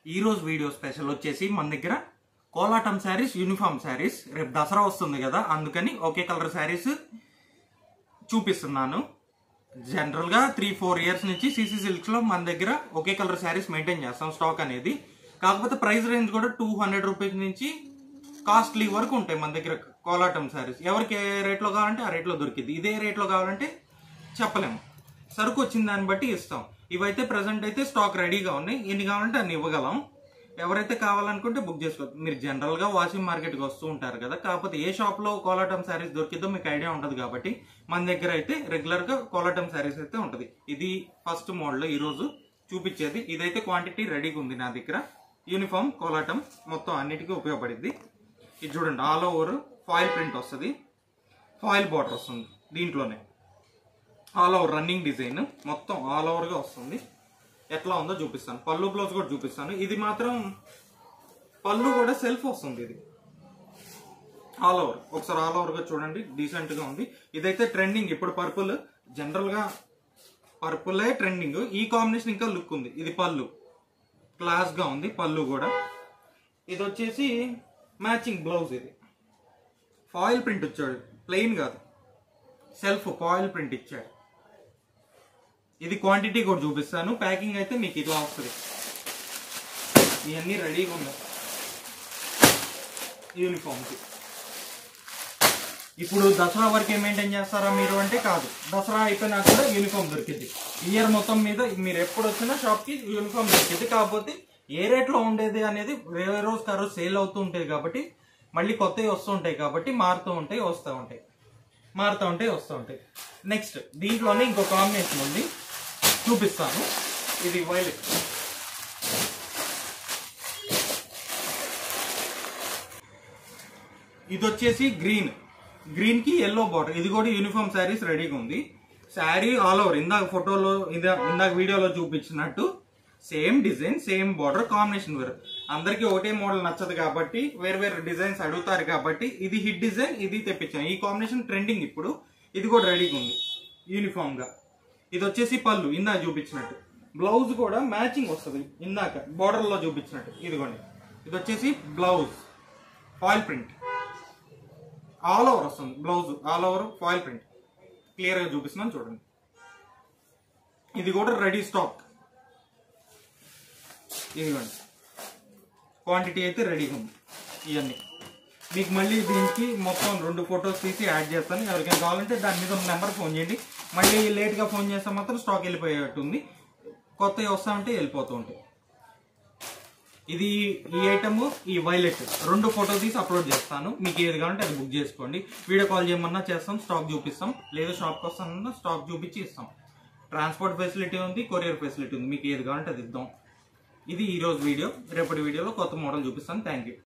ఈ రోజు video special వచ్చేసి మన దగ్గర కోలాటం శారీస్, యూనిఫామ్ శారీస్. రేపు దసరా వస్తుంది కదా, అందుకని ఒకే కలర్ శారీస్ చూపిస్తున్నాను. జనరల్ గా 3-4 ఇయర్స్ నుంచి సిసి సిల్క్స్ లో మన దగ్గర ఒకే కలర్ శారీస్ మెయింటైన్ చేస్తాం స్టాక్ అనేది. కాకపోతే ప్రైస్ రేంజ్ కూడా 200 రూపీస్ నుంచి కాస్ట్లీ వరకు ఉంటాయి మన దగ్గర కోలాటం శారీస్. ఎవరికి ఏ రేట్ లో కావాలంటే ఆ రేట్ లో దొరికింది. ఇదే రేట్ లో కావాలంటే చెప్పలేము, సరుకు వచ్చిన దాన్ని బట్టి ఇస్తాం. ఇవైతే ప్రెసెంట్ అయితే స్టాక్ రెడీగా ఉన్నాయి, ఎన్ని కావాలంటే అన్ని ఇవ్వగలం. ఎవరైతే కావాలనుకుంటే బుక్ చేసుకోవచ్చు. మీరు జనరల్ గా వాషింగ్ మార్కెట్ కి వస్తూ ఉంటారు కదా, కాకపోతే ఏ షాప్ లో కోలాటం శారీస్ దొరికిద్దో మీకు ఐడియా ఉండదు కాబట్టి మన దగ్గర అయితే రెగ్యులర్ గా కోలాటం శారీస్ అయితే ఉంటది. ఇది ఫస్ట్ మోడల్ ఈ రోజు చూపించేది. ఇదైతే క్వాంటిటీ రెడీగా ఉంది నా దగ్గర. యూనిఫామ్ కోలాటం మొత్తం అన్నిటికీ ఉపయోగపడింది. ఇది చూడండి, ఆల్ ఓవర్ ఫాయిల్ ప్రింట్ వస్తుంది, ఫాయిల్ బార్డర్ వస్తుంది. దీంట్లోనే ఆల్ ఓవర్ రన్నింగ్ డిజైన్ మొత్తం ఆల్ ఓవర్ గా వస్తుంది. ఎట్లా ఉందో చూపిస్తాను, పళ్ళు బ్లౌజ్ కూడా చూపిస్తాను. ఇది మాత్రం పళ్ళు కూడా సెల్ఫ్ వస్తుంది. ఇది ఆల్ ఓవర్, ఒకసారి ఆల్ ఓవర్ గా చూడండి, డీసెంట్ గా ఉంది. ఇదైతే ట్రెండింగ్ ఇప్పుడు. పర్పుల్ జనరల్ గా పర్పులే ట్రెండింగ్. ఈ కాంబినేషన్ ఇంకా లుక్ ఉంది. ఇది పళ్ళు క్లాస్ గా ఉంది, పళ్ళు కూడా. ఇది వచ్చేసి మ్యాచింగ్ బ్లౌజ్. ఇది ఫాయిల్ ప్రింట్ వచ్చాడు, ప్లెయిన్ కాదు, సెల్ఫ్ ఫాయిల్ ప్రింట్ ఇచ్చాడు. ఇది క్వాంటిటీ కూడా చూపిస్తాను. ప్యాకింగ్ అయితే మీకు ఇట్లా వస్తుంది. ఇవన్నీ రెడీగా ఉన్నాయి యూనిఫామ్కి. ఇప్పుడు దసరా వరకే మెయింటైన్ చేస్తారా మీరు అంటే కాదు, దసరా అయిపోయినా కూడా యూనిఫామ్ దొరికింది. ఇయర్ మొత్తం మీద మీరు ఎప్పుడు వచ్చినా షాప్కి యూనిఫామ్ దొరికింది. కాకపోతే ఏ రేట్లో ఉండేది అనేది వేరే రోజు ఆ రోజు సేల్ అవుతూ ఉంటుంది కాబట్టి, మళ్ళీ కొత్తవి వస్తూ ఉంటాయి కాబట్టి మారుతూ ఉంటాయి, వస్తూ ఉంటాయి, మారుతూ ఉంటాయి, వస్తూ ఉంటాయి. నెక్స్ట్ దీంట్లోనే ఇంకో కాంబినేషన్ ఉంది, చూపిస్తాను. ఇది వైలెట్, ఇది వచ్చేసి గ్రీన్, గ్రీన్ కి ఎల్లో బార్డర్. ఇది కూడా యూనిఫామ్ శారీస్ రెడీగా ఉంది. శారీ ఆల్ ఓవర్ ఇందాక ఫోటోలో ఇందాక వీడియోలో చూపించినట్టు same design, same border, combination వేరు. అందరికి ఒకటే మోడల్ నచ్చదు కాబట్టి వేరు వేరు డిజైన్స్ అడుగుతారు కాబట్టి ఇది హిట్ డిజైన్, ఇది తెప్పించాను. ఈ కాంబినేషన్ ట్రెండింగ్ ఇప్పుడు. ఇది కూడా రెడీగా ఉంది యూనిఫామ్ గా. ఇది వచ్చేసి పళ్ళు ఇందాక చూపించినట్టు. బ్లౌజ్ కూడా మ్యాచింగ్ వస్తుంది ఇందాక బార్డర్ లో చూపించినట్టు. ఇదిగోండి, ఇది వచ్చేసి blouse foil print all over వస్తుంది. Blouse all over foil print clear గా చూపిస్తున్నాను చూడండి. ఇది కూడా రెడీ స్టాక్. ఇదిగోండి, క్వాంటిటీ అయితే రెడీగా ఉంది. ఇవన్నీ మీకు మళ్ళీ దీనికి మొత్తం 2 ఫొటోస్ తీసి యాడ్ చేస్తాను. ఎవరికైనా కావాలంటే దాని మీద ఉన్న నెంబర్ ఫోన్ చేయండి. మళ్ళీ లేట్గా ఫోన్ చేస్తే మాత్రం స్టాక్ వెళ్ళిపోయేట్టుంది, కొత్తవి వస్తా ఉంటే వెళ్ళిపోతూ ఉంటాయి. ఇది ఈ ఐటమ్, ఈ వైలెట్ 2 ఫోటో తీసి అప్లోడ్ చేస్తాను. మీకు ఏది కావాలంటే అది బుక్ చేసుకోండి. వీడియో కాల్ చేయమన్నా చేస్తాం, స్టాక్ చూపిస్తాం. లేదా షాప్కి వస్తానన్నా స్టాక్ చూపించి ఇస్తాం. ట్రాన్స్పోర్ట్ ఫెసిలిటీ ఉంది, కొరియర్ ఫెసిలిటీ ఉంది. మీకు ఏది కావాలంటే అది ఇద్దాం. ఇది ఈ రోజు వీడియో. రేపటి వీడియోలో కొత్త మోడల్ చూపిస్తాను. Thank you.